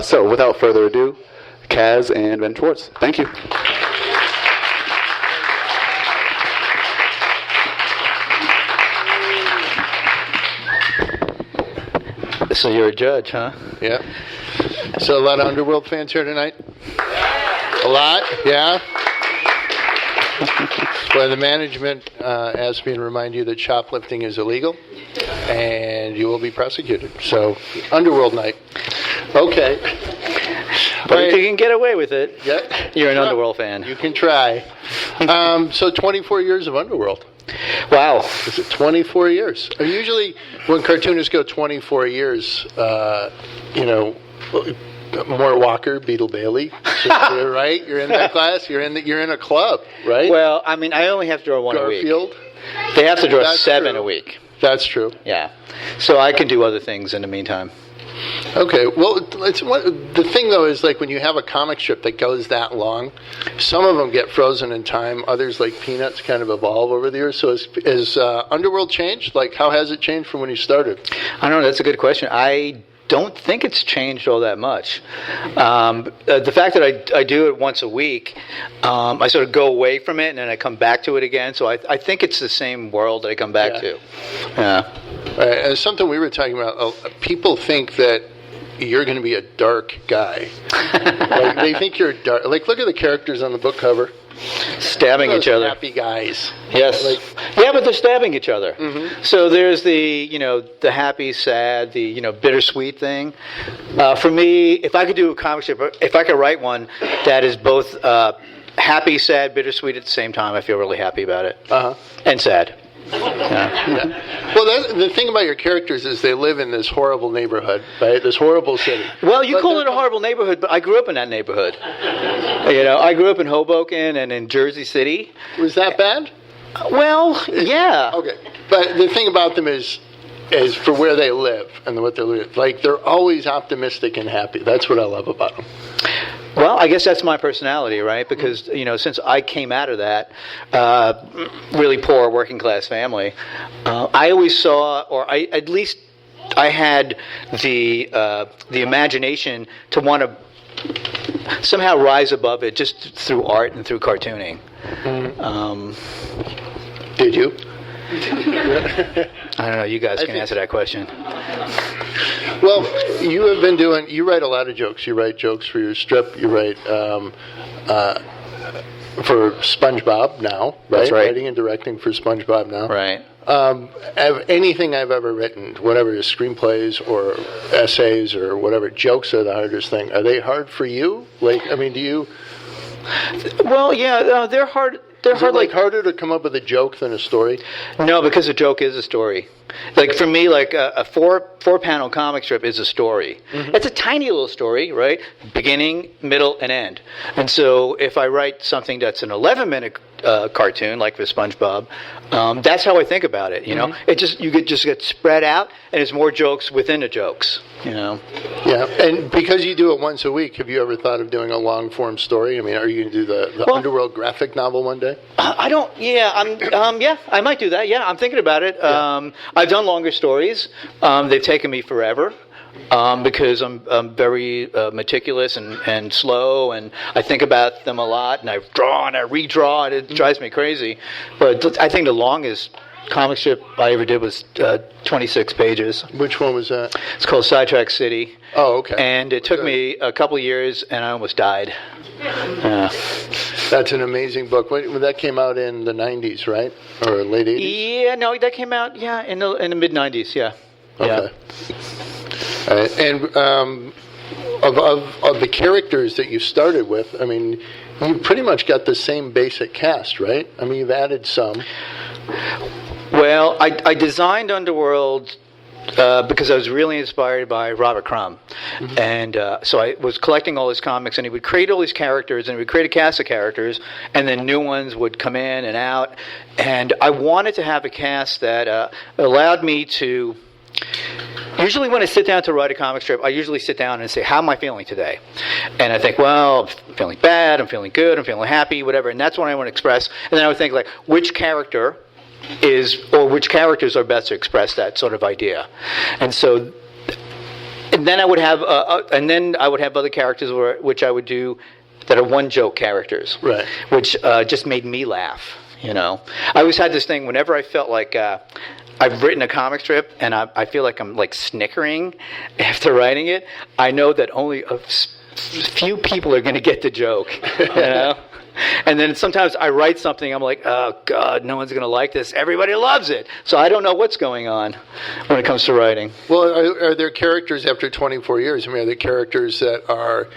So without further ado, Kaz and Ben Schwartz. Thank you. So you're a judge, huh? Yeah. So a lot of Underworld fans here tonight? A lot? Yeah? Well, the management asked me to remind you that shoplifting is illegal, and you will be prosecuted. So, Underworld night. Okay. But if you can get away with it, Yeah. you're an Underworld fan. You can try. So 24 years of Underworld. Wow. Is it 24 years? Usually when cartoonists go 24 years, Mort Walker, Beetle Bailey, right? You're in that class. You're in a club, right? Well, I mean, I only have to draw one Garfield. a week. They have to draw That's 7 true. a week. That's true. Yeah. So I can do other things in the meantime. Okay, well, the thing, though, is like when you have a comic strip that goes that long, some of them get frozen in time. Others, like Peanuts, kind of evolve over the years. So has Underworld changed? Like, how has it changed from when you started? I don't know. That's a good question. I don't think it's changed all that much. The fact that I do it once a week, I sort of go away from it and then I come back to it again. So I think it's the same world that I come back to. Yeah. As something we were talking about, people think that you're going to be a dark guy. Like, they think you're dark. Like, look at the characters on the book cover. Stabbing each other. Happy guys. Yes. Yeah, but they're stabbing each other. Mm-hmm. So there's the the happy, sad, the bittersweet thing. For me, if I could do a comic strip, if I could write one that is both happy, sad, bittersweet at the same time, I feel really happy about it. And sad. Yeah. Well, the thing about your characters is they live in this horrible neighborhood, right? This horrible city. Well, you call it a horrible neighborhood, but I grew up in that neighborhood. I grew up in Hoboken and in Jersey City. Was that bad? Well, yeah. Okay. But the thing about them is for where they live and what they live. Like, they're always optimistic and happy. That's what I love about them. Well, I guess that's my personality, right? Because, since I came out of that really poor working class family, I always saw, or I had the imagination to want to somehow rise above it just through art and through cartooning. Did you? I don't know. You guys can answer that question. Well, you write a lot of jokes. You write jokes for your strip. You write for SpongeBob now, right? That's right. Writing and directing for SpongeBob now. Right. Anything I've ever written, whatever, screenplays or essays or whatever, jokes are the hardest thing. Are they hard for you? Like, I mean, do you... Well, yeah, they're hard. Is it like harder to come up with a joke than a story? No, because a joke is a story. Like for me, like a four-panel comic strip is a story. Mm-hmm. It's a tiny little story, right? Beginning, middle, and end. And so if I write something that's an 11-minute cartoon, like for SpongeBob, that's how I think about it. Mm-hmm. It just get spread out, and it's more jokes within the jokes. Yeah, and because you do it once a week, have you ever thought of doing a long-form story? I mean, are you going to do the Underworld graphic novel one day? I don't. Yeah, I might do that. Yeah, I'm thinking about it. Yeah. I've done longer stories. They've taken me forever. Because I'm very meticulous and slow, and I think about them a lot, and I draw and I redraw, and it drives me crazy. But I think the longest comic strip I ever did was 26 pages. Which one was that? It's called Sidetrack City. Oh, okay. And it took me a couple of years, and I almost died. That's an amazing book. When that came out in the 90s, right? Or late 80s? Yeah, no, that came out, in the mid-90s, yeah. Okay. And of the characters that you started with, I mean, you pretty much got the same basic cast, right? I mean, you've added some. Well, I designed Underworld because I was really inspired by Robert Crumb. Mm-hmm. And so I was collecting all his comics, and he would create all these characters, and he would create a cast of characters, and then new ones would come in and out. And I wanted to have a cast that allowed me to... Usually when I sit down to write a comic strip, I usually sit down and say, how am I feeling today? And I think, well, I'm feeling bad, I'm feeling good, I'm feeling happy, whatever. And that's what I want to express. And then I would think, like, which characters are best to express that sort of idea. And so and then I would have other characters which I would do that are one joke characters, Right. Which just made me laugh. You know, I always had this thing whenever I felt like I've written a comic strip and I feel like I'm like snickering after writing it. I know that only a few people are going to get the joke. You know. And then sometimes I write something, I'm like, oh, God, no one's going to like this. Everybody loves it. So I don't know what's going on when it comes to writing. Well, are there characters after 24 years? I mean, are there characters that are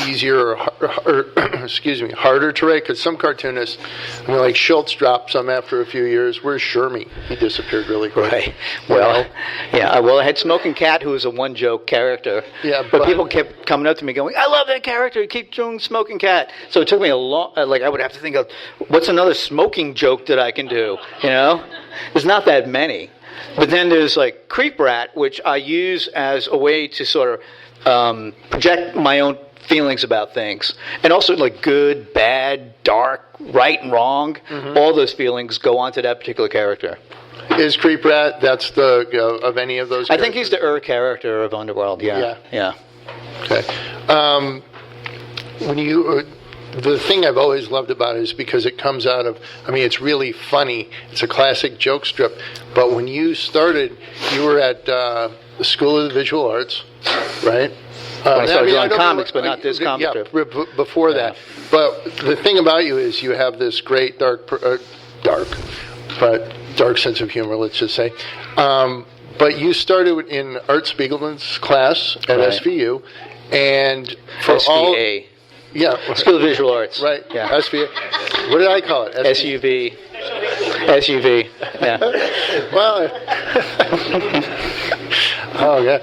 easier or excuse me, harder to write? Because some cartoonists, I mean, like Schultz dropped some after a few years. Where's Shermie? He disappeared really quick. Right. Well, yeah. Well, I had Smoking Cat, who was a one-joke character. Yeah, but people kept coming up to me going, I love that character. Keep doing Smoking Cat. So it took me a long, like I would have to think of, what's another smoking joke that I can do? You know? There's not that many. But then there's like Creep Rat, which I use as a way to sort of project my own feelings about things, and also like good, bad, dark, right and wrong. All those feelings go onto that particular character. Is Creep Rat, that's the, of any of those characters? I think he's the character of Underworld, yeah. Okay. When you, the thing I've always loved about it is because it comes out of, I mean, it's really funny. It's a classic joke strip. But when you started, you were at the School of the Visual Arts, right? I started drawing comics, but not this comic strip. Before that. But the thing about you is you have this great dark sense of humor, let's just say. But you started in Art Spiegelman's class at SVU, and for SVA. School of Visual Arts. Right. Yeah. SVA. What did I call it? SUV. SUV. Yeah. Well. Oh yeah.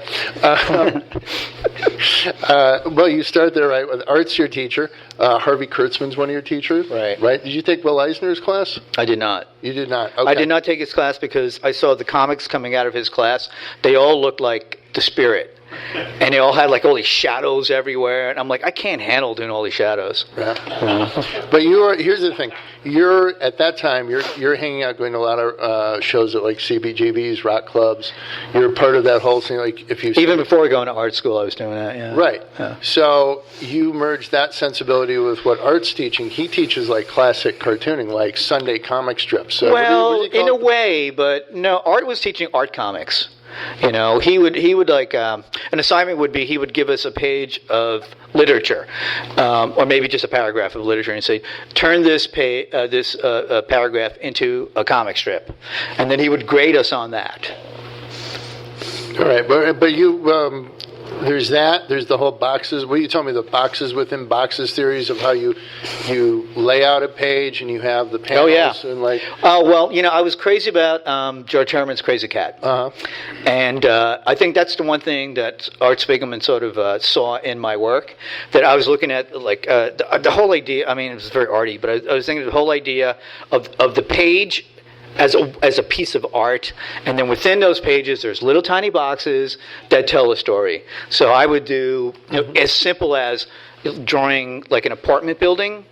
Well, you start there, right? With Art's your teacher. Harvey Kurtzman's one of your teachers. Right. Right. Did you take Will Eisner's class? I did not. You did not. Okay. I did not take his class because I saw the comics coming out of his class. They all looked like the Spirit. And they all had like all these shadows everywhere, and I'm like, I can't handle doing all these shadows. Yeah. But here's the thing: you're at that time you're hanging out, going to a lot of shows at like CBGBs, rock clubs. You're part of that whole thing. Like even before going to art school, I was doing that. Yeah. Right. Yeah. So you merge that sensibility with what Art's teaching. He teaches like classic cartooning, like Sunday comic strips. So well, in a way, but no. Art was teaching art comics. You know, he would like an assignment would be he would give us a page of literature, or maybe just a paragraph of literature, and say, turn this paragraph into a comic strip, and then he would grade us on that. All right, but you there's that. There's the whole boxes. Well, you told me the boxes within boxes theories of how you lay out a page and you have the panels. Oh yeah. And like. Well, you know, I was crazy about George Herman's Crazy Cat. And I think that's the one thing that Art Spiegelman sort of saw in my work, that I was looking at, like the whole idea. I mean, it was very arty, but I was thinking of the whole idea of the page as a piece of art, and then within those pages there's little tiny boxes that tell a story. So I would do as simple as drawing like an apartment building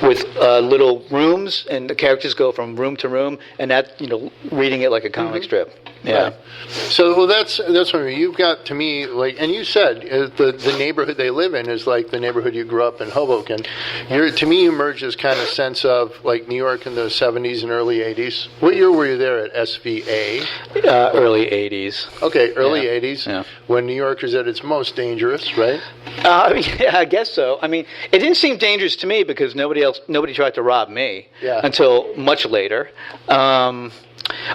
with little rooms, and the characters go from room to room, and that, you know, reading it like a comic strip. Yeah. Right. So well, that's what I mean. You've got, to me, like, and you said the neighborhood they live in is like the neighborhood you grew up in, Hoboken. To me, you merge this kind of sense of like New York in the 70s and early 80s. What year were you there at SVA? Early 80s. Okay, early 80s. Yeah. When New York is at its most dangerous, right? Yeah, I guess so. I mean, it didn't seem dangerous to me because nobody tried to rob me until much later.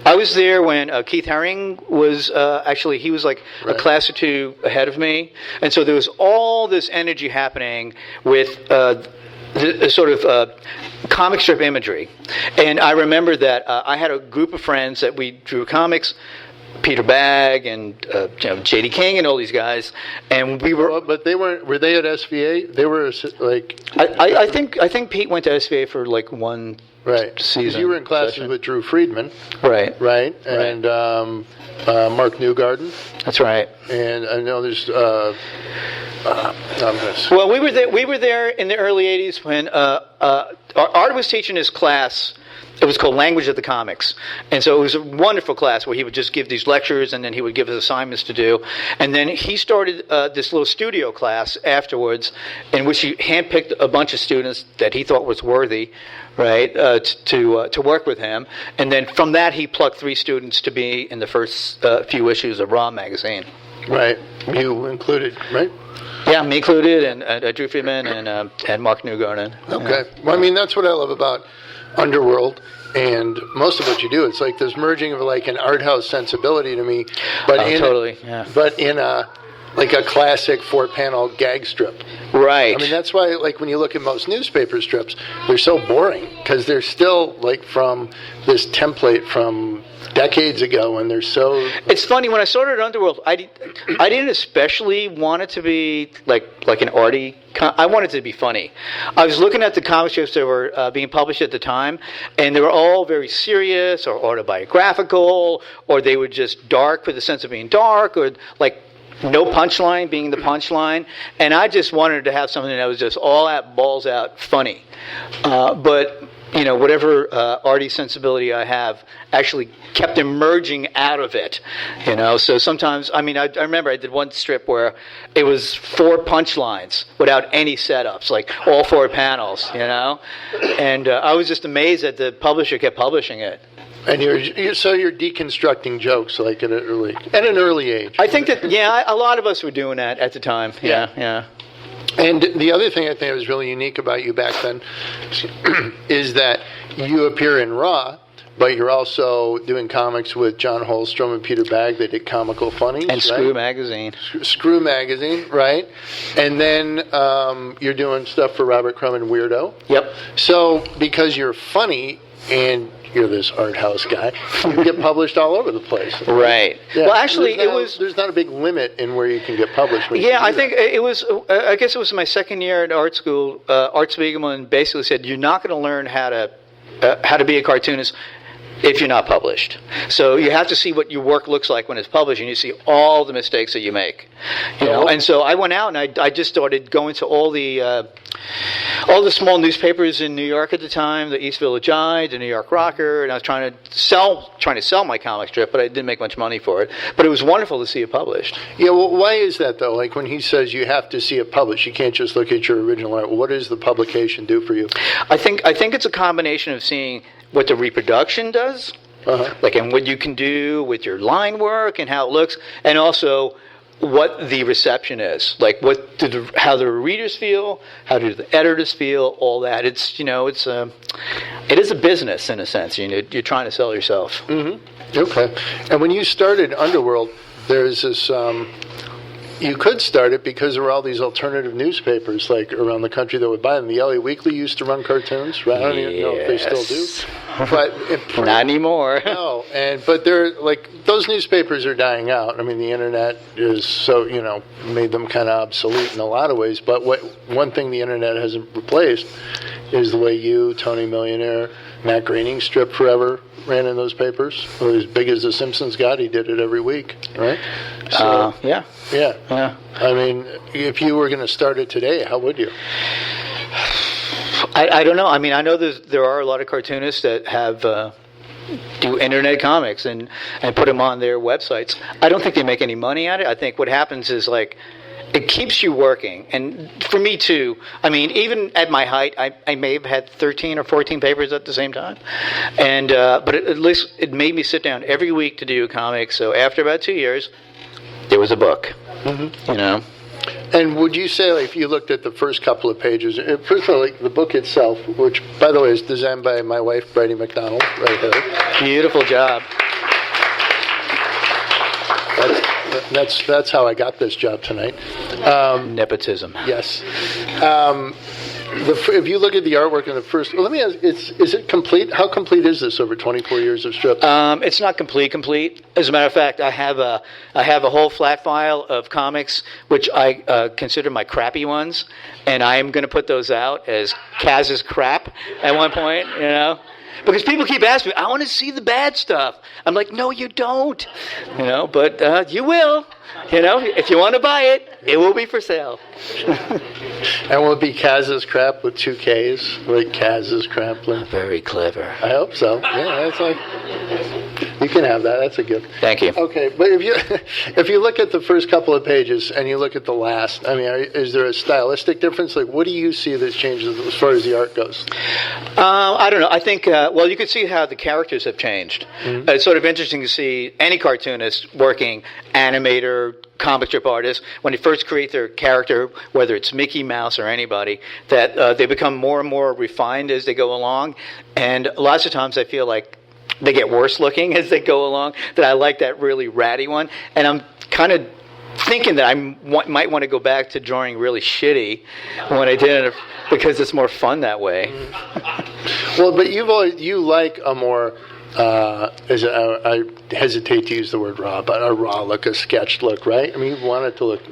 I was there when Keith Haring was actually, he was like a class or two ahead of me, and so there was all this energy happening with the sort of comic strip imagery. And I remember that I had a group of friends that we drew comics, Peter Bagg and J.D. King and all these guys, and we were. But they weren't. Were they at SVA? They were like. I think Pete went to SVA for like one. Right. Season. You were in classes with Drew Friedman. Right. Right. And Mark Newgarden. That's right. And I know there's. Well, we were there in the early '80s when Art was teaching his class it was called Language of the Comics. And so it was a wonderful class where he would just give these lectures, and then he would give us assignments to do. And then he started this little studio class afterwards in which he handpicked a bunch of students that he thought was worthy, right, to work with him. And then from that, he plucked 3 students to be in the first few issues of Raw magazine. Right. You included, right? Yeah, me included, and Drew Friedman and Mark Newgarden. Okay. Well, I mean, that's what I love about Underworld and most of what you do. It's like this merging of like an art house sensibility to me, but but in a like a classic 4-panel gag strip. Right. I mean, that's why, like, when you look at most newspaper strips, they're so boring because they're still like from this template from decades ago, and they're so. It's funny, when I started Underworld, I didn't especially want it to be like an arty. I wanted it to be funny. I was looking at the comic strips that were being published at the time, and they were all very serious or autobiographical, or they were just dark for the sense of being dark, or like no punchline being the punchline. And I just wanted to have something that was just all out, balls out, funny. But you know, whatever arty sensibility I have actually kept emerging out of it, you know. So sometimes, I mean, I remember I did one strip where it was 4 punchlines without any setups, like all 4 panels, you know. And I was just amazed that the publisher kept publishing it. And you're deconstructing jokes like at an early age. I think that a lot of us were doing that at the time. Yeah. And the other thing I think was really unique about you back then is that you appear in Raw, but you're also doing comics with John Holstrom and Peter Bagg. They did Comical Funnies. And Screw Magazine. Screw Magazine, right? And then you're doing stuff for Robert Crumb and Weirdo. Yep. So because you're funny and you're this art house guy, you get published all over the place. Right. Yeah. Well, actually, there's not a big limit in where you can get published. Yeah, I think it was. I guess it was my second year at art school. Art Spiegelman basically said, "You're not going to learn how to be a cartoonist if you're not published. So you have to see what your work looks like when it's published, and you see all the mistakes that you make. You know, and so I went out and I just started going to all the small newspapers in New York at the time, the East Village Eye, the New York Rocker, and I was trying to sell my comic strip, but I didn't make much money for it. But it was wonderful to see it published. Yeah, well, why is that though? Like when he says you have to see it published, you can't just look at your original art. What does the publication do for you? I think it's a combination of seeing what the reproduction does, like, and what you can do with your line work and how it looks, and also what the reception is, like how the readers feel, how do the editors feel, all that. It is a business in a sense. You know, you're trying to sell yourself. Mm-hmm. Okay. And when you started Underworld, there's this. You could start it because there were all these alternative newspapers like around the country that would buy them. The LA Weekly used to run cartoons, right? I don't even know if they still do. But not anymore. No, but they're like those newspapers are dying out. I mean, the internet is so made them kind of obsolete in a lot of ways. But one thing the internet hasn't replaced is the way you, Tony Millionaire, Matt Groening, Strip Forever ran in those papers. Well, as big as The Simpsons got, he did it every week, right? So, yeah. I mean, if you were going to start it today, how would you? I don't know. I mean, I know there are a lot of cartoonists that have do internet comics and put them on their websites. I don't think they make any money at it. I think what happens is like it keeps you working. And for me too, I mean, even at my height, I may have had 13 or 14 papers at the same time. And but at least it made me sit down every week to do a comic. So after about 2 years, there was a book. Mm-hmm. You know. And would you say, like, if you looked at the first couple of pages, first of all, like the book itself, which, by the way, is designed by my wife, Brady McDonald, right here. Beautiful job. That's how I got this job tonight. Nepotism. Yes. If you look at the artwork in the first, let me ask: is it complete? How complete is this over 24 years of strip? It's not complete. As a matter of fact, I have a whole flat file of comics which I consider my crappy ones, and I am going to put those out as Kaz's crap at one point. You know. Because people keep asking me, I want to see the bad stuff. I'm like, no, you don't. But you will. If you want to buy it, it will be for sale. And will it be Kaz's crap with 2 Ks? Like Kaz's crap? Very clever. I hope so. Yeah, that's like... You can have that. That's a gift. Thank you. Okay, but if you look at the first couple of pages and you look at the last, I mean, is there a stylistic difference? Like, what do you see that's changed as far as the art goes? I don't know. I think, you can see how the characters have changed. Mm-hmm. It's sort of interesting to see any cartoonist working, animator, comic strip artist, when they first create their character, whether it's Mickey Mouse or anybody, that they become more and more refined as they go along. And lots of times I feel like they get worse looking as they go along, that I like that really ratty one. And I'm kind of thinking that I might want to go back to drawing really shitty when I did it, because it's more fun that way. Well, but you like a more... I hesitate to use the word raw, but a raw look, a sketched look, right? I mean, you want it to look...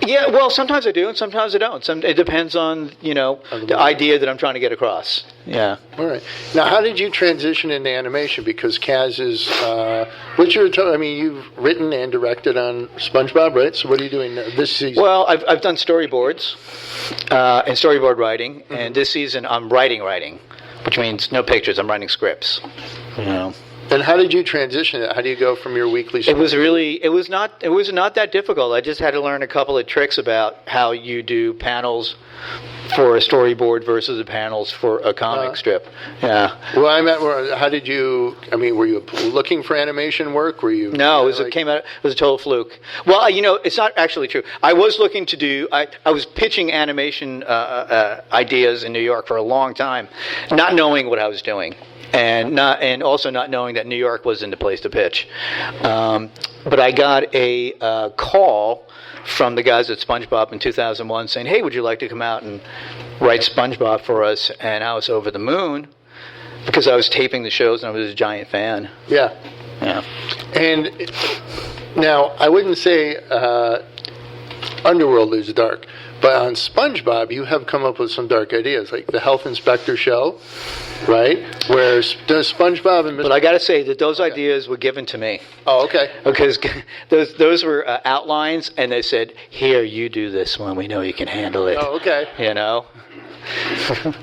Yeah, well, sometimes I do, and sometimes I don't. It depends on, the idea that I'm trying to get across. Yeah. All right. Now, how did you transition into animation? Because Kaz is... you've written and directed on SpongeBob, right? So what are you doing this season? Well, I've done storyboards and storyboard writing, and this season I'm writing, which means no pictures. I'm writing scripts. And how did you transition it? How do you go from your weekly story? It was not that difficult. I just had to learn a couple of tricks about how you do panels for a storyboard versus the panels for a comic strip. Yeah. Well, I meant, how did you? I mean, were you looking for animation work? Were you? No, it came out. It was a total fluke. Well, it's not actually true. I was looking to do. I was pitching animation ideas in New York for a long time, not knowing what I was doing. And also not knowing that New York wasn't the place to pitch. But I got a call from the guys at SpongeBob in 2001 saying, hey, would you like to come out and write SpongeBob for us? And I was over the moon because I was taping the shows and I was a giant fan. Yeah. Yeah. And now, I wouldn't say Underworld is dark, but on SpongeBob, you have come up with some dark ideas, like the Health Inspector show, right? Where does SpongeBob and Mr. But I got to say that those ideas were given to me. Oh, okay. Because those were outlines, and they said, here, you do this one. We know you can handle it. Oh, okay.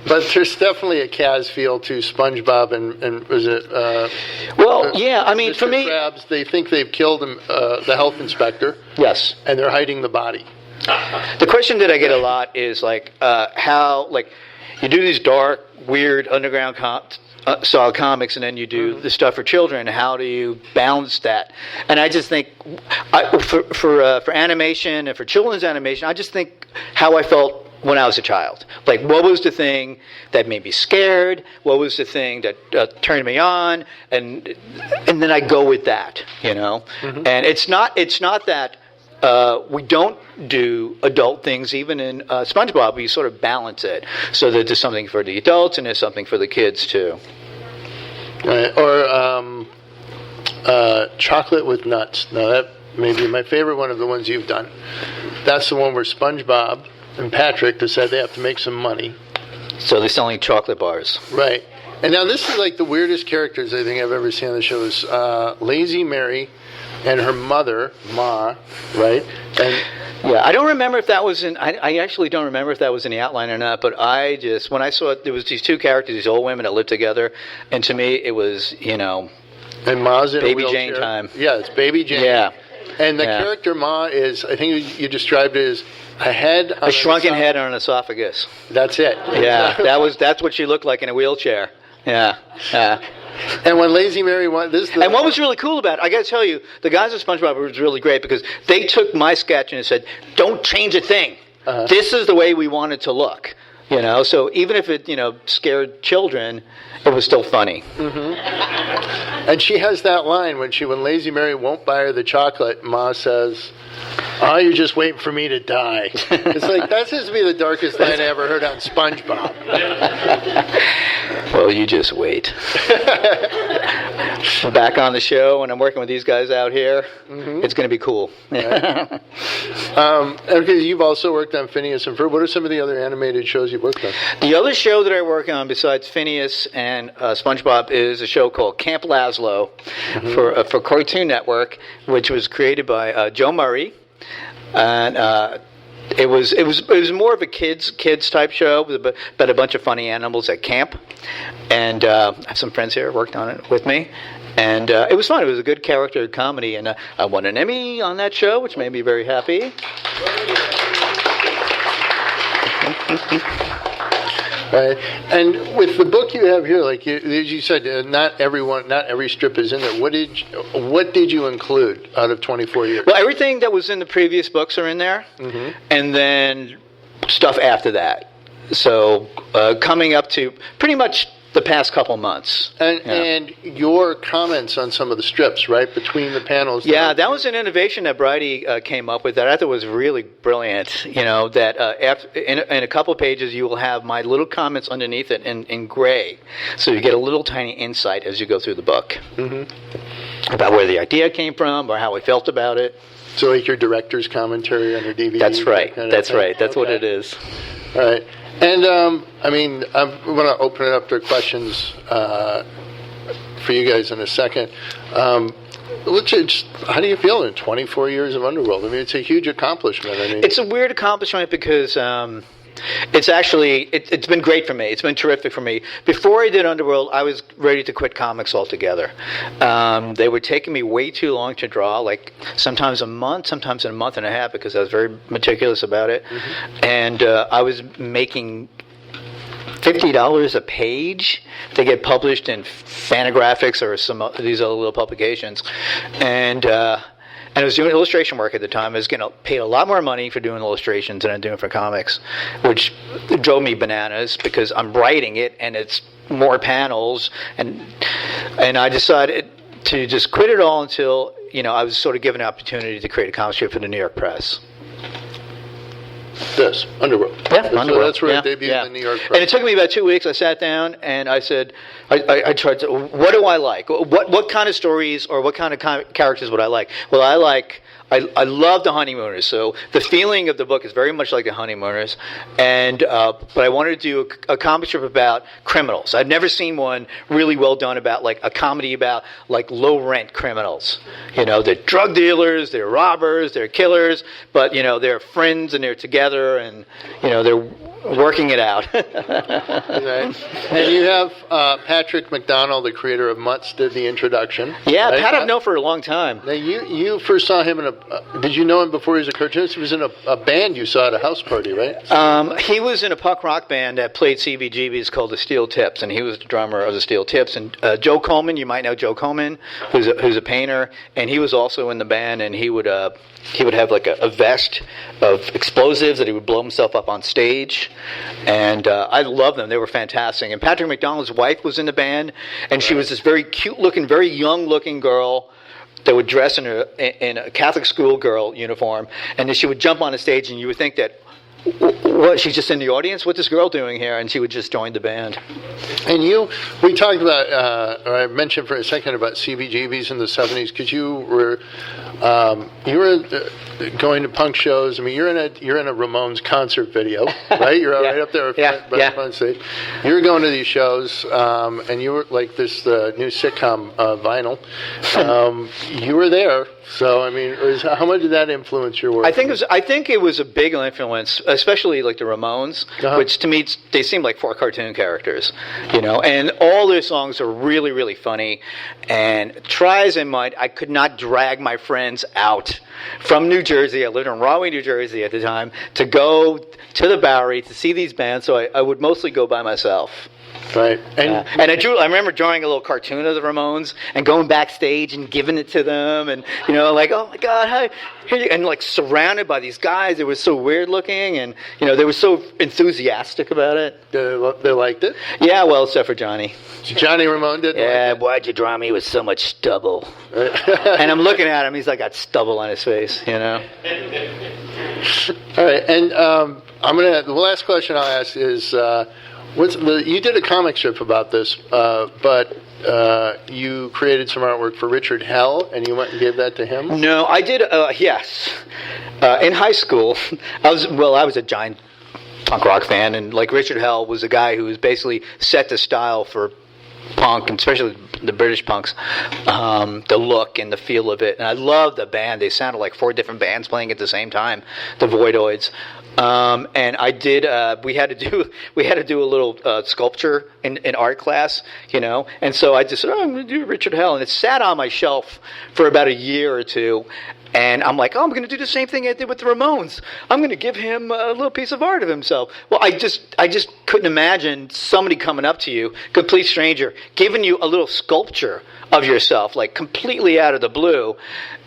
But there's definitely a Kaz feel to SpongeBob and was it? Yeah. I mean, Mr. for me, Krabs, they think they've killed him, the health inspector. Yes. And they're hiding the body. The question that I get a lot is how you do these dark, weird underground style comics, and then you do the stuff for children. How do you balance that? And I just think, for animation and for children's animation, I just think how I felt when I was a child. Like, what was the thing that made me scared? What was the thing that turned me on? And then I go with that, And it's not that we don't do adult things. Even in SpongeBob, we sort of balance it so that there's something for the adults and there's something for the kids too. Right. Or chocolate with nuts. Now that may be my favorite one of the ones you've done. That's the one where SpongeBob and Patrick decide they have to make some money. So they're selling chocolate bars. Right. And now this is like the weirdest characters I think I've ever seen on the show is Lazy Mary and her mother, Ma, right? And yeah, I don't remember if that was in. I actually don't remember if that was in the outline or not. But when I saw it, there was these two characters, these old women that lived together, and to me, it was And Ma's in Baby a Jane time. Yeah, it's Baby Jane. Yeah. And the character Ma is, I think you described it as a head, on a shrunken head on an esophagus. That's it. Yeah, that's what she looked like in a wheelchair. Yeah. And when Lazy Mary won this, and what was really cool about it, I got to tell you, the guys at SpongeBob was really great because they took my sketch and said, "Don't change a thing. This is the way we want it to look." So even if it scared children, it was still funny. Mm-hmm. And she has that line when Lazy Mary won't buy her the chocolate, Ma says, "Oh, you're just waiting for me to die." It's like, that seems to be the darkest line I ever heard on SpongeBob. Well, you just wait. Back on the show, and I'm working with these guys out here. Mm-hmm. It's going to be cool. Right. Because you've also worked on Phineas and Ferb. What are some of the other animated shows you've worked on? The other show that I work on besides Phineas and SpongeBob is a show called Camp Lazlo for Cartoon Network, which was created by Joe Murray, and it was more of a kids type show about a bunch of funny animals at camp, and I have some friends here who worked on it with me, and it was fun. It was a good character comedy, and I won an Emmy on that show, which made me very happy. Right, and with the book you have here, like as you said, not every strip is in there. What did you include out of 24 years? Well, everything that was in the previous books are in there, and then stuff after that. So coming up to pretty much the past couple months. And your comments on some of the strips, right, between the panels. Yeah, that was an innovation that Bridie came up with that I thought was really brilliant. You know, that in a couple of pages you will have my little comments underneath it in gray. So you get a little tiny insight as you go through the book about where the idea came from or how I felt about it. So like your director's commentary on your DVD? That's right. That's right. That's what it is. All right. And, I mean, I want to open it up to questions for you guys in a second. How do you feel in 24 years of Underworld? I mean, it's a huge accomplishment. I mean, it's a weird accomplishment because it's actually it's been great for me. It's been terrific for me. Before I did Underworld, I was ready to quit comics altogether. They were taking me way too long to draw, like sometimes a month, sometimes a month and a half, because I was very meticulous about it. And I was making $50 a page. They get published in Fantagraphics or some of these other little publications, and I was doing illustration work at the time. I was getting paid a lot more money for doing illustrations than I'm doing for comics, which drove me bananas because I'm writing it and it's more panels, and I decided to just quit it all until I was sort of given an opportunity to create a comic strip for the New York Press. This Underworld. Yeah, Underworld. So that's where it debuted in the New York Press. And it took me about 2 weeks. I sat down and I said, I tried to, what do I like? What kind of stories or what kind of characters would I like? Well, I love the Honeymooners. So the feeling of the book is very much like the Honeymooners, but I wanted to do a comic strip about criminals. I've never seen one really well done about like a comedy about like low rent criminals. They're drug dealers, they're robbers, they're killers, but they're friends and they're together and they're working it out. Right. And you have Patrick McDonnell, the creator of Mutts, did the introduction. Yeah, right? Pat I've known for a long time. Now you first saw him in a. Did you know him before he was a cartoonist? He was in a band you saw at a house party, right? He was in a punk rock band that played CBGBs called the Steel Tips, and he was the drummer of the Steel Tips. And Joe Coleman, you might know Joe Coleman, who's a painter, and he was also in the band. And he would have like a vest of explosives that he would blow himself up on stage. And I love them. They were fantastic. And Patrick McDonnell's wife was in the band, and she was this very cute-looking, very young-looking girl that would dress in a Catholic schoolgirl uniform, and then she would jump on the stage, and you would think that, what, she's just in the audience? What's this girl doing here? And she would just join the band. And we talked about, or I mentioned for a second about CBGBs in the 70s, because you were going to punk shows. I mean, you're in a Ramones concert video, right? You're right up there on stage. You were going to these shows, and you were like this new sitcom Vinyl. You were there. So, I mean, how much did that influence your work? I think it was a big influence, especially like the Ramones, which to me they seem like 4 cartoon characters, and all their songs are really, really funny. And try as I might, I could not drag my friends out from New Jersey. I lived in Rahway, New Jersey at the time, to go to the Bowery to see these bands. So I would mostly go by myself. Right, and I remember drawing a little cartoon of the Ramones and going backstage and giving it to them, and like, oh my God, hi, here you, and like surrounded by these guys. It was so weird looking, and they were so enthusiastic about it. They liked it. Yeah, well, except for Johnny. Johnny Ramone didn't. Yeah, like it. Why'd you draw me with so much stubble? And I'm looking at him. He's like got stubble on his face, All right, and the last question I'll ask is. You did a comic strip about this, but you created some artwork for Richard Hell, and you went and gave that to him? No, I did. Yes, in high school, I was a giant punk rock fan, and like Richard Hell was a guy who was basically set the style for punk, and especially the British punks, the look and the feel of it. And I loved the band. They sounded like 4 different bands playing at the same time, the Voidoids. And I did. We had to do a little sculpture in art class, And so I just said, I'm going to do Richard Hell, and it sat on my shelf for about a year or two. And I'm like, I'm going to do the same thing I did with the Ramones. I'm going to give him a little piece of art of himself. Well, I just couldn't imagine somebody coming up to you, complete stranger, giving you a little sculpture of yourself, like completely out of the blue.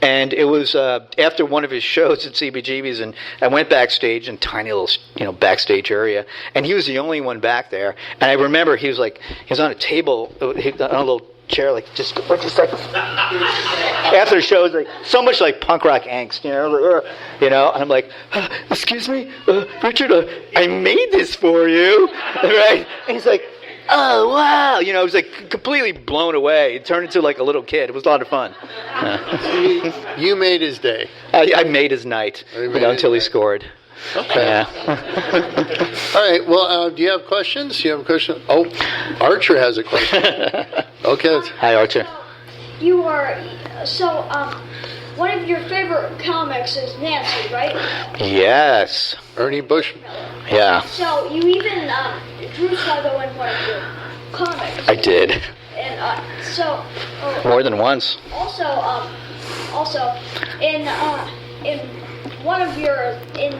And it was after one of his shows at CBGB's, and I went backstage in tiny little, backstage area, and he was the only one back there. And I remember he was on a table, on a little chair, like just like after the show, like so much like punk rock angst, and I'm like, excuse me, Richard, I made this for you, right? And he's like, oh wow, I was like completely blown away. It turned into like a little kid. It was a lot of fun. You made his day. I made his night, until he scored. Okay. Yeah. All right. Well, do you have questions? Do you have a question? Oh, Archer has a question. Okay. Hi, Archer. You are one of your favorite comics is Nancy, right? Yes. Ernie Bush. Yeah. So you even drew Sluggo in one of your comics. I did. And more than once. Also, in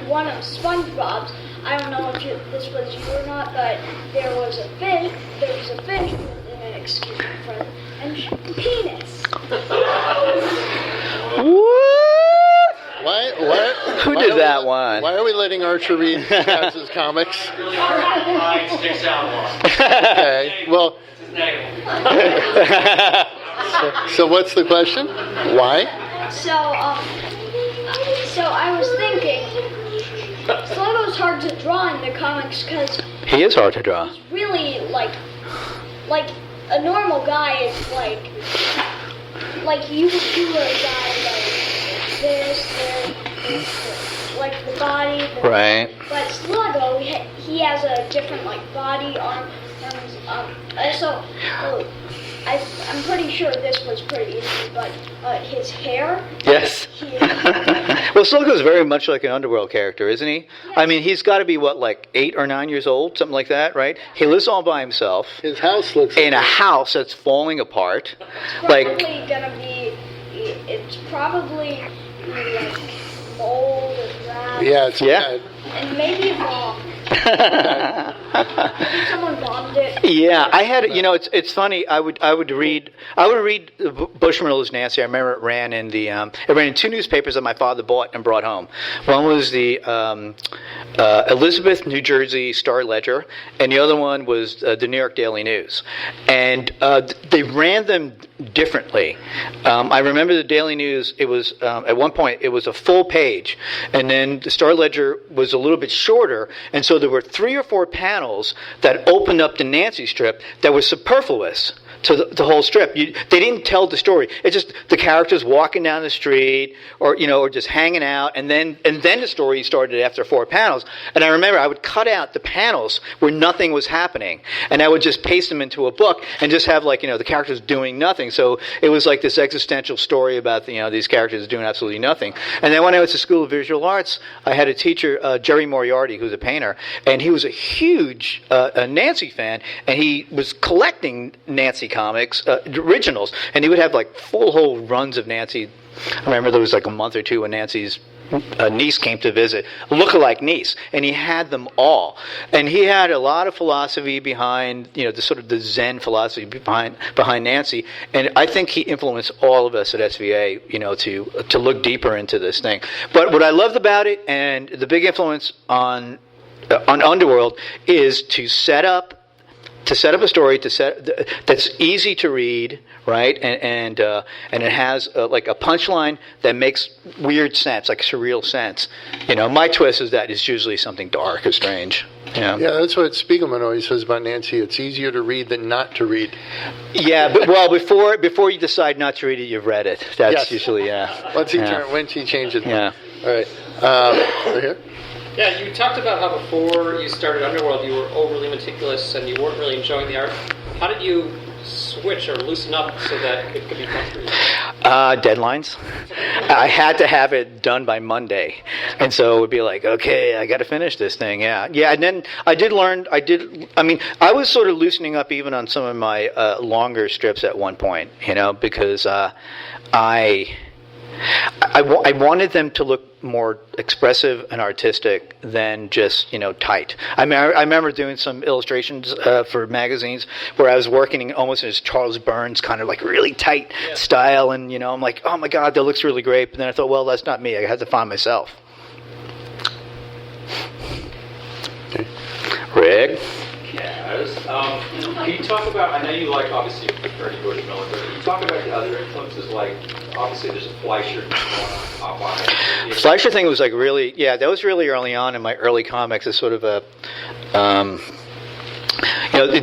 one of SpongeBob's, I don't know if this was you or not, but there was a fish with an excuse me for and penis. What? What? Who did that one? Why are we letting Archer read Kaz's comics? Sticks out one. Okay. Well. So what's the question? Why? So I was thinking, Sluggo's hard to draw in the comics because he is hard to draw. He's really like a normal guy is like you would do a guy like this, like the body. Right. But Sluggo, he has a different like body, arms. Also, I'm pretty sure this was pretty easy, but his hair. Yes. Well, Sluggo's very much like an Underworld character, isn't he? Yes. I mean, he's got to be, like 8 or 9 years old, something like that, right? He lives all by himself. His house looks in a house that's falling apart. It's probably like mold and rats. Yeah, it's bad. And maybe a bomb. Someone bombed it. Yeah, I had. It's funny. I would read Bushmiller's Nancy. I remember it ran in it ran in 2 newspapers that my father bought and brought home. One was the Elizabeth, New Jersey Star Ledger, and the other one was the New York Daily News. And they ran them differently. I remember the Daily News. It was at one point it was a full page, and then the Star Ledger was a little bit shorter, and so there were 3 or 4 panels that opened up the Nancy strip that was superfluous to the whole strip. They didn't tell the story. It's just the characters walking down the street, or just hanging out, and then the story started after 4 panels. And I remember I would cut out the panels where nothing was happening, and I would just paste them into a book and just have the characters doing nothing. So it was like this existential story about these characters doing absolutely nothing. And then when I was to School of Visual Arts, I had a teacher, Jerry Moriarty, who's a painter, and he was a huge Nancy fan, and he was collecting Nancy comics, originals, and he would have full whole runs of Nancy. I remember there was a month or 2 when Nancy's niece came to visit, look-alike niece, and he had them all. And he had a lot of philosophy behind, the sort of the Zen philosophy behind Nancy. And I think he influenced all of us at SVA, to look deeper into this thing. But what I loved about it, and the big influence on Underworld, is to set up to set up a story that's easy to read, right? And it has like a punchline that makes weird sense, like surreal sense. My twist is that it's usually something dark or strange. Yeah, that's what Spiegelman always says about Nancy. It's easier to read than not to read. Yeah, but before you decide not to read it, you've read it. That's usually Once he changes. Yeah. All right. Right here. Yeah, you talked about how before you started Underworld, you were overly meticulous and you weren't really enjoying the art. How did you switch or loosen up so that it could be fun for you? Deadlines. I had to have it done by Monday, and so it would be like, okay, I got to finish this thing. Yeah. And then I was sort of loosening up even on some of my longer strips at one point, because I wanted them to look more expressive and artistic than just tight. I remember doing some illustrations for magazines where I was working almost as Charles Burns kind of like really tight style, and I'm like, oh my god, that looks really great. But then I thought, well, that's not me. I had to find myself. Rick. Can you talk about, I know you like, obviously, you prefer George Miller, but can you talk about the other influences, like, obviously there's a Fleischer going on, Popeye. Fleischer thing was like really, that was really early on in my early comics. It's sort of a,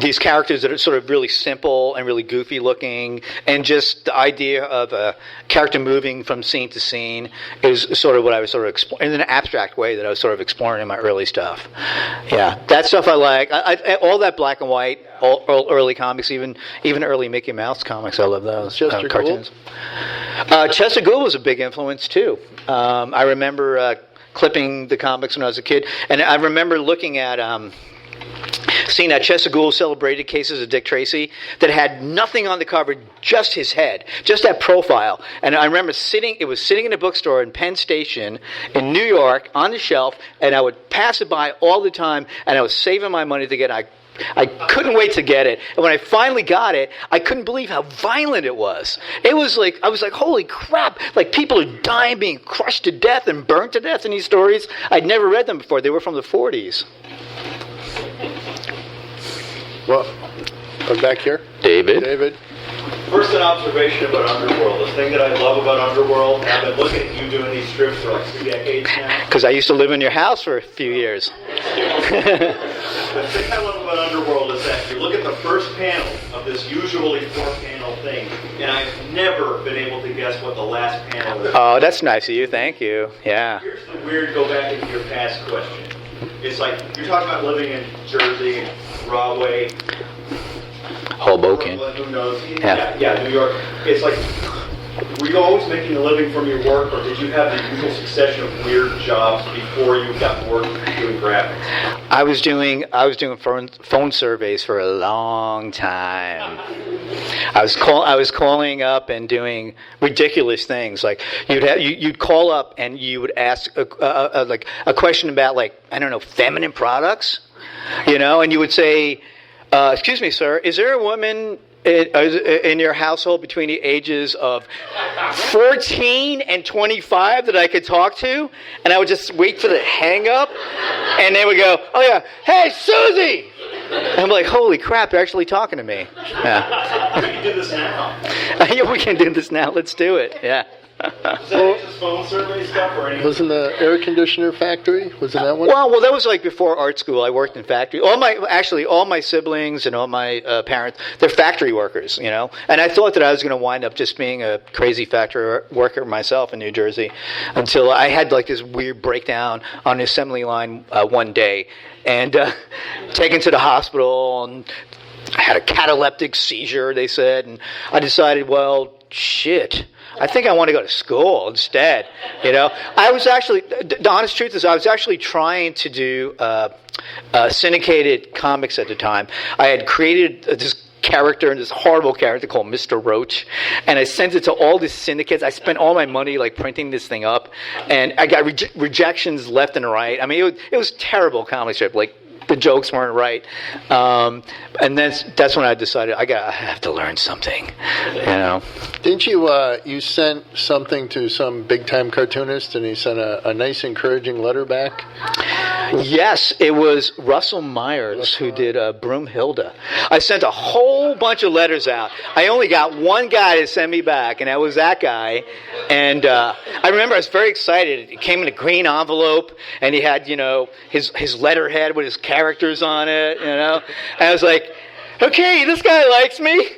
these characters that are sort of really simple and really goofy looking, and just the idea of a character moving from scene to scene is sort of what I was sort of exploring in an abstract way that I was sort of exploring in my early stuff. Yeah, that stuff I like. All that black and white, all early comics, even early Mickey Mouse comics. I love those. Chester cartoons. Chester Gould was a big influence too. I remember clipping the comics when I was a kid, and I remember looking at. Seeing that Chester Gould celebrated cases of Dick Tracy that had nothing on the cover, just his head, just that profile. And I remember it was sitting in a bookstore in Penn Station in New York on the shelf, and I would pass it by all the time, and I was saving my money to get it. I couldn't wait to get it. And when I finally got it, I couldn't believe how violent it was. It was like, I was like, holy crap, like people are dying, being crushed to death and burned to death in these stories. I'd never read them before. They were from the 40s. Well, I'm back here. David. First, an observation about Underworld. The thing that I love about Underworld, and I've been looking at you doing these strips for like 2 decades now. Because I used to live in your house for a few years. The thing I love about Underworld is that you look at the first panel of this usually 4-panel thing, and I've never been able to guess what the last panel is. Oh, that's nice of you. Thank you. Yeah. Here's the weird go back into your past question. It's like, you're talking about living in Jersey, Rahway, Hoboken. Who knows? Yeah, New York. It's like, were you always making a living from your work, or did you have the usual succession of weird jobs before you got work doing graphics? I was doing phone surveys for a long time. I was calling up and doing ridiculous things. Like you'd call up and you would ask a question about, like, I don't know, feminine products, and you would say, excuse me, sir, is there a woman in your household between the ages of 14 and 25 that I could talk to? And I would just wait for the hang up, and they would go, oh yeah, hey Susie! And I'm like, holy crap, they're actually talking to me. Yeah. We can do this now. Yeah, we can do this now. Let's do it. Yeah. Was that just phone survey stuff or anything? Wasn't the air conditioner factory? Wasn't that one? Well, that was like before art school. I worked in factory. All my siblings and all my parents, they're factory workers, And I thought that I was going to wind up just being a crazy factory worker myself in New Jersey, until I had like this weird breakdown on the assembly line one day, and taken to the hospital, and I had a cataleptic seizure, they said, and I decided, well, shit, I think I want to go to school instead. I was actually, the honest truth is, I was actually trying to do syndicated comics at the time. I had created this horrible character called Mr. Roach, and I sent it to all these syndicates. I spent all my money like printing this thing up, and I got rejections left and right. I mean, it was terrible comic strip. Like, the jokes weren't right, and that's when I decided I have to learn something, Didn't you sent something to some big time cartoonist, and he sent a nice encouraging letter back? Yes, it was Russell Myers who did Broomhilda. I sent a whole bunch of letters out. I only got one guy to send me back, and that was that guy. And I remember I was very excited. It came in a green envelope, and he had, his letterhead with his characters on it, And I was like, okay, this guy likes me,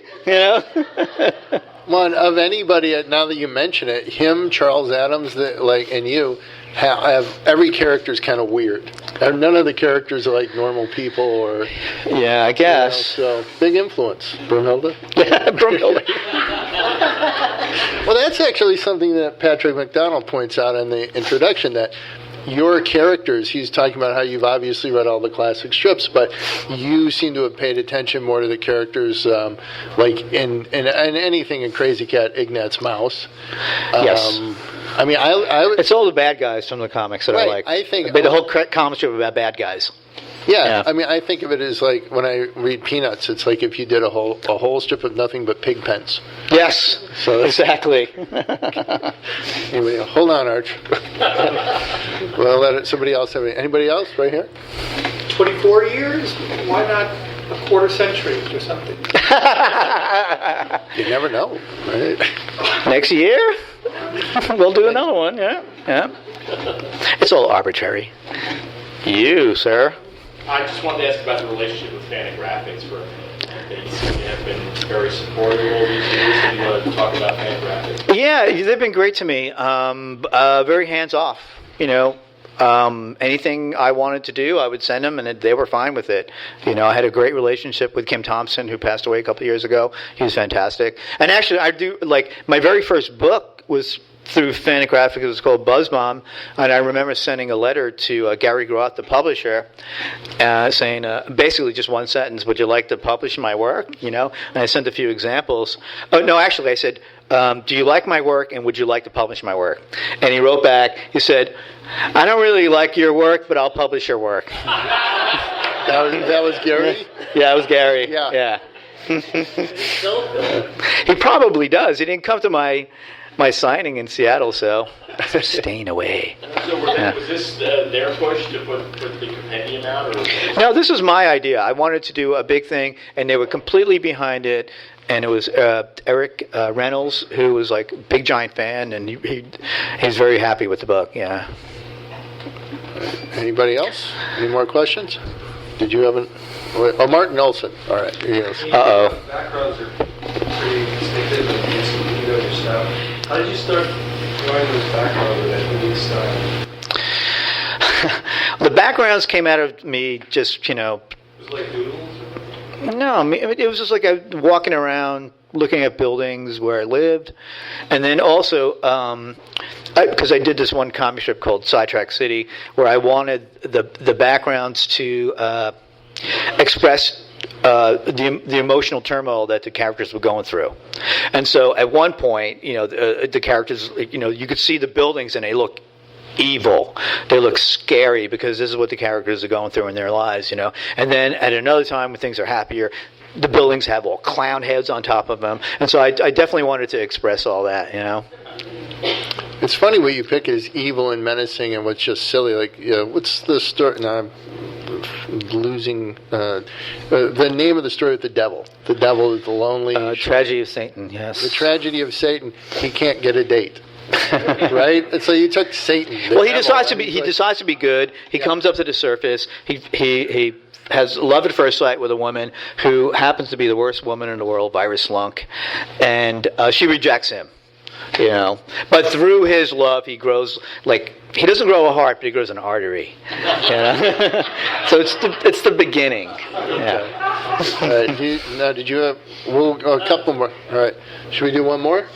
One of anybody, now that you mention it, him, Charles Adams, and you, have every character's kind of weird. And none of the characters are like normal people or... Yeah, I guess. So, big influence. Broomhilda? Yeah, Broomhilda. Well, that's actually something that Patrick McDonald points out in the introduction, that your characters, he's talking about how you've obviously read all the classic strips, but you seem to have paid attention more to the characters, like in anything in Crazy Cat, Ignat's Mouse. Yes. I mean, it's all the bad guys from the comics that I like. I think the whole comic strip about bad guys. Yeah, I mean, I think of it as like when I read Peanuts, it's like if you did a whole strip of nothing but pig pens. Yes, so exactly. Anyway, hold on, Arch. Well, let somebody else have it. Anybody else right here? 24 years? Why not a quarter century or something? You never know, right? Next year, we'll do another one. Yeah. It's all arbitrary. You, sir. I just wanted to ask about the relationship with Fantagraphics. They seem to have been very supportive all these years. And you want to talk about Fantagraphics? Yeah, they've been great to me. Very hands off. Anything I wanted to do, I would send them, and they were fine with it. I had a great relationship with Kim Thompson, who passed away a couple of years ago. He was fantastic. And actually, I do my very first book was through Fantagraphics. It was called Buzz Bomb, and I remember sending a letter to Gary Groth, the publisher, saying basically just one sentence: "Would you like to publish my work?" And I sent a few examples. Oh no, actually, I said, "Do you like my work, and would you like to publish my work?" And he wrote back. He said, "I don't really like your work, but I'll publish your work." That was Gary? Yeah, it was Gary. Yeah. He probably does. He didn't come to my signing in Seattle, so I'm staying away. So was this their push to put the compendium out? Or No, this was my idea. I wanted to do a big thing, and they were completely behind it. And it was Eric Reynolds, who was like a big giant fan, and he's very happy with the book. Yeah. Anybody else? Any more questions? Did you have an... Oh, Martin Olson. All right. Yes. Uh-oh. Backgrounds are pretty distinctive and you know your style. How did you start drawing those backgrounds with that unique style? The backgrounds came out of me just, It was like doodles? No, I mean, it was just like walking around, looking at buildings where I lived. And then also, because I did this one comic strip called Sidetrack City, where I wanted the backgrounds to express the emotional turmoil that the characters were going through. And so at one point, the characters, you could see the buildings and they look evil. They look scary because this is what the characters are going through in their lives, And then at another time when things are happier, the buildings have all clown heads on top of them. And so I definitely wanted to express all that, It's funny what you pick is evil and menacing and what's just silly. Like, what's the story? No, I'm losing the name of the story with the devil. The devil is the lonely... Tragedy of Satan, yes. The tragedy of Satan. He can't get a date. Right? And so you took Satan. Well, he decides to be good. He comes up to the surface. He has love at first sight with a woman who happens to be the worst woman in the world, Virus Slunk, and she rejects him. But through his love, he grows he doesn't grow a heart, but he grows an artery. So it's the beginning. Yeah. Did you have a couple more? All right. Should we do one more?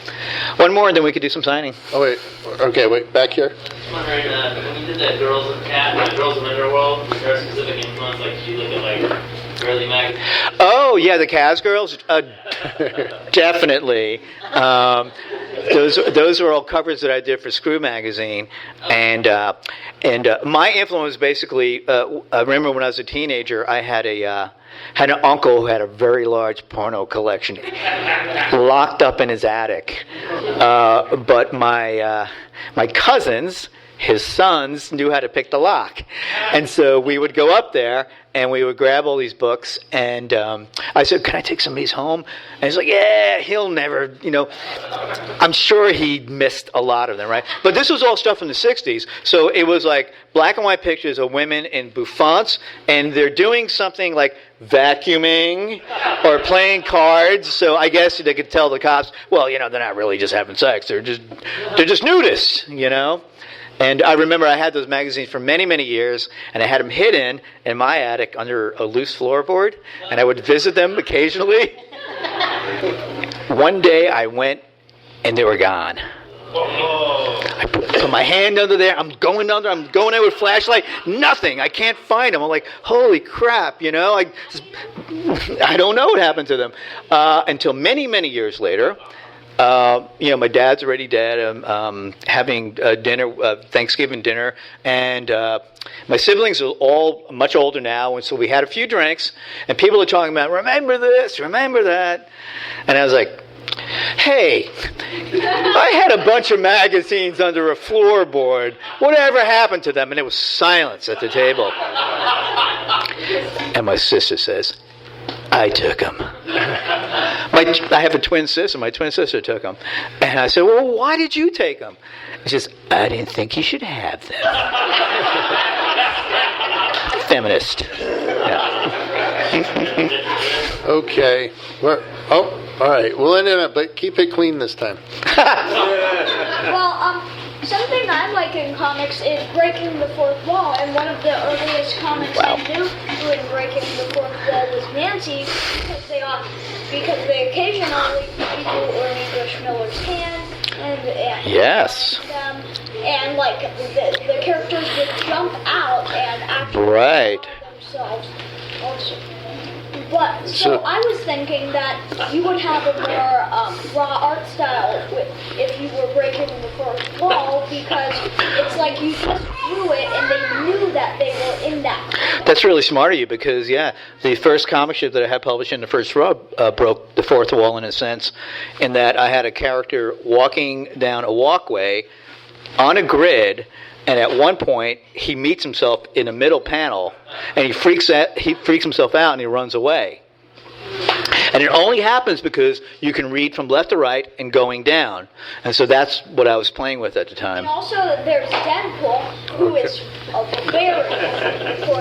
One more, and then we could do some signing. Oh wait. Okay, wait. Back here. I'm wondering, when you did that Girls in Underworld, was there a specific influence? Like, did you look at Girly magazine? Oh yeah, the Kaz girls, definitely. Those were all covers that I did for Screw magazine, and my influence basically. I remember when I was a teenager, I had an uncle who had a very large porno collection, locked up in his attic. But my cousins his sons knew how to pick the lock. And so we would go up there, and we would grab all these books, and I said, can I take some of these home? And he's like, yeah, he'll never, I'm sure he missed a lot of them, right? But this was all stuff from the 60s, so it was like black and white pictures of women in bouffants, and they're doing something like vacuuming or playing cards, so I guess they could tell the cops, well, they're not really just having sex, they're just nudists, And I remember I had those magazines for many, many years, and I had them hidden in my attic under a loose floorboard, and I would visit them occasionally. One day I went, and they were gone. I put my hand under there. I'm going there with flashlight. Nothing. I can't find them. I'm like, holy crap, I don't know what happened to them. Until many, many years later, my dad's already dead. I'm having dinner, Thanksgiving dinner, and my siblings are all much older now, and so we had a few drinks, and people are talking about, remember this, remember that, and I was like, hey, I had a bunch of magazines under a floorboard. Whatever happened to them? And it was silence at the table. And my sister says, I took them. I have a twin sister. My twin sister took them. And I said, well, why did you take them? She says, I didn't think you should have them. Feminist. Yeah. Okay. All right. We'll end it, but keep it clean this time. Well, something I like in comics is breaking the fourth wall, and one of the earliest comics I knew doing breaking the fourth wall was Nancy, because they occasionally do Ernie English Miller's hand, and yes. And like the characters would jump out and actually themselves also. But so I was thinking that you would have a more raw art style if you were breaking the fourth wall, because it's like you just drew it and they knew that they were in that. That's really smart of you, because the first comic strip that I had published in the first rub broke the fourth wall in a sense, in that I had a character walking down a walkway on a grid. And at one point, he meets himself in a middle panel, and he freaks himself out, and he runs away. And it only happens because you can read from left to right and going down. And so that's what I was playing with at the time. And also, there's Deadpool, who is a very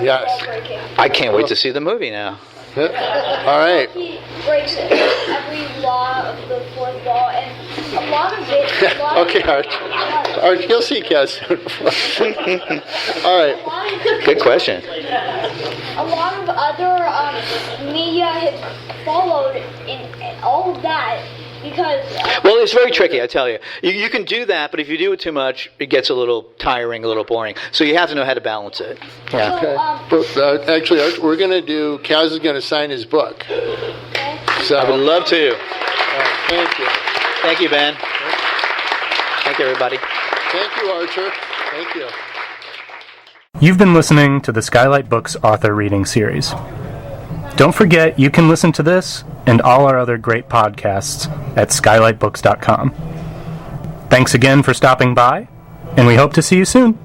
wall breaking. I can't wait to see the movie now. All right. He breaks every law of the fourth wall, and a lot of it. Okay, Art, you'll see Kaz soon. All right. Good question. A lot of other media had followed in all of that because. Well, it's very tricky, I tell you. You can do that, but if you do it too much, it gets a little tiring, a little boring. So you have to know how to balance it. Yeah. So, actually, Art, we're going to do. Kaz is going to sign his book. Okay. So I would love to. Thank you. Thank you, Ben. Thank you, everybody. Thank you, Archer. Thank you. You've been listening to the Skylight Books author reading series. Don't forget you can listen to this and all our other great podcasts at skylightbooks.com. Thanks again for stopping by, and we hope to see you soon.